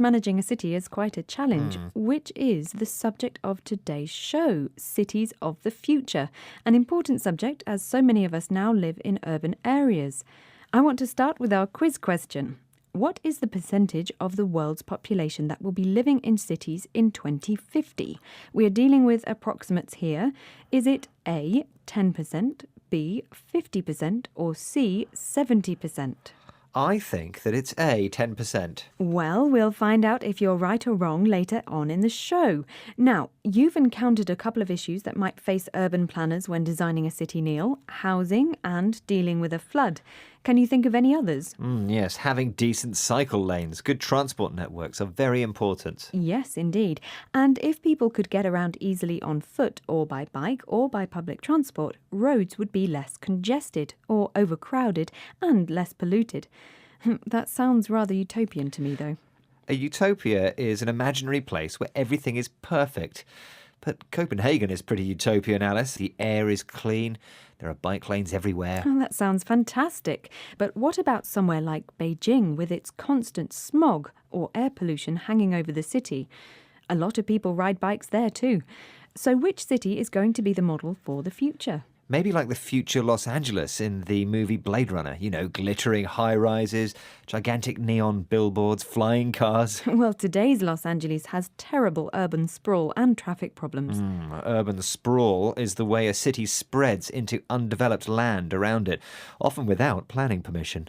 Managing a city is quite a challenge, which is the subject of today's show, Cities of the Future, an important subject as so many of us now live in urban areas. I want to start with our quiz question. What is the percentage of the world's population that will be living in cities in 2050? We are dealing with approximates here. Is it A, 10%, B, 50%, or C, 70%? I think that it's A, 10%. Well, we'll find out if you're right or wrong later on in the show. Now, you've encountered a couple of issues that might face urban planners when designing a city, Neil: housing and dealing with a flood. Can you think of any others? Yes, having decent cycle lanes, good transport networks are very important. Yes, indeed. And if people could get around easily on foot or by bike or by public transport, roads would be less congested or overcrowded and less polluted. That sounds rather utopian to me, though. A utopia is an imaginary place where everything is perfect. But Copenhagen is pretty utopian, Alice. The air is clean. There are bike lanes everywhere. Oh, that sounds fantastic. But what about somewhere like Beijing with its constant smog or air pollution hanging over the city? A lot of people ride bikes there too. So which city is going to be the model for the future? Maybe like the future Los Angeles in the movie Blade Runner. You know, glittering high-rises, gigantic neon billboards, flying cars. Well, today's Los Angeles has terrible urban sprawl and traffic problems. Urban sprawl is the way a city spreads into undeveloped land around it, often without planning permission.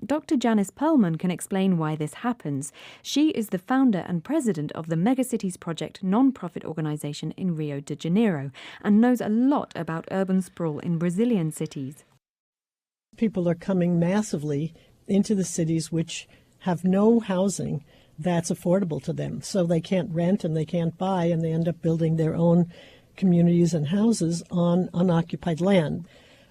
Dr. Janice Perlman can explain why this happens. She is the founder and president of the Megacities Project non-profit organisation in Rio de Janeiro and knows a lot about urban sprawl in Brazilian cities. People are coming massively into the cities which have no housing that's affordable to them. So they can't rent and they can't buy, and they end up building their own communities and houses on unoccupied land.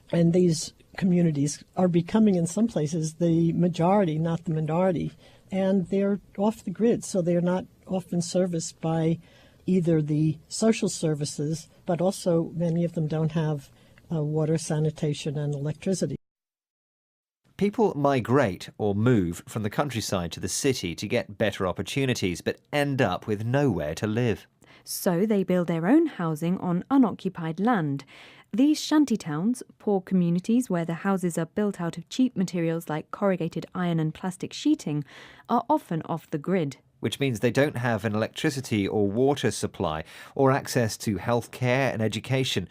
And these communities are becoming, in some places, the majority, not the minority. And they're off the grid, so they're not often serviced by either the social services, but also many of them don't have water, sanitation, and electricity. People migrate or move from the countryside to the city to get better opportunities, but end up with nowhere to live. So they build their own housing on unoccupied land. These shanty towns, poor communities where the houses are built out of cheap materials like corrugated iron and plastic sheeting, are often off the grid. Which means they don't have an electricity or water supply or access to healthcare and education.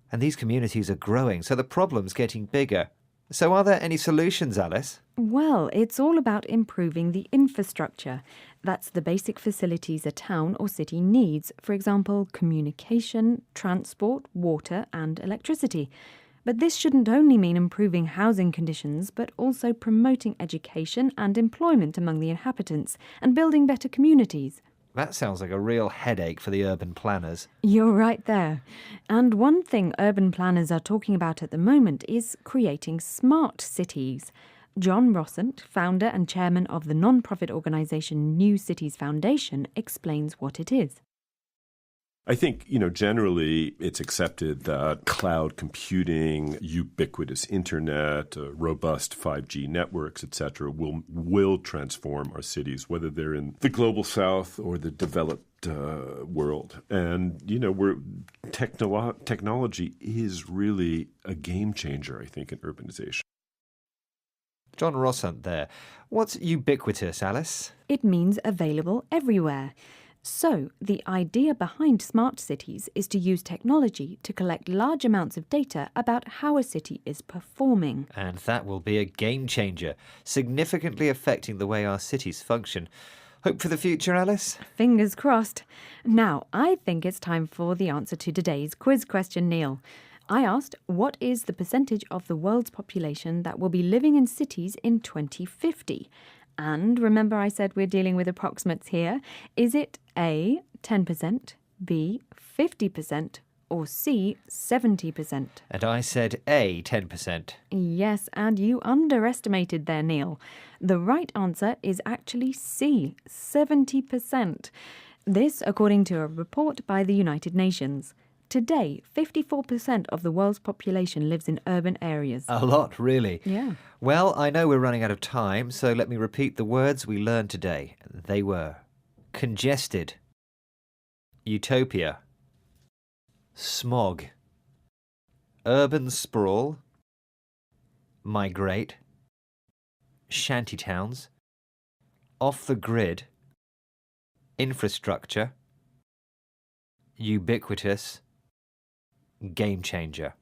And these communities are growing, so the problem's getting bigger. So are there any solutions, Alice? Well, it's all about improving the infrastructure. That's the basic facilities a town or city needs. For example, communication, transport, water and electricity. But this shouldn't only mean improving housing conditions, but also promoting education and employment among the inhabitants and building better communities. That sounds like a real headache for the urban planners. You're right there. And one thing urban planners are talking about at the moment is creating smart cities. John Rossant, founder and chairman of the non-profit organisation New Cities Foundation, explains what it is. I think, generally it's accepted that cloud computing, ubiquitous internet, robust 5G networks, etc., will transform our cities, whether they're in the global south or the developed world. And, technology is really a game changer, I think, in urbanization. John Rossant there. What's ubiquitous, Alice? It means available everywhere. So, the idea behind smart cities is to use technology to collect large amounts of data about how a city is performing. And that will be a game changer, significantly affecting the way our cities function. Hope for the future, Alice? Fingers crossed. Now, I think it's time for the answer to today's quiz question, Neil. I asked, what is the percentage of the world's population that will be living in cities in 2050? And remember I said we're dealing with approximates here. Is it A, 10%, B, 50%, or C, 70%? And I said A, 10%. Yes, and you underestimated there, Neil. The right answer is actually C, 70%. This, according to a report by the United Nations. Today, 54% of the world's population lives in urban areas. A lot, really. Yeah. Well, I know we're running out of time, so let me repeat the words we learned today. They were congested, utopia, smog, urban sprawl, migrate, shantytowns, off the grid, infrastructure, ubiquitous, game changer.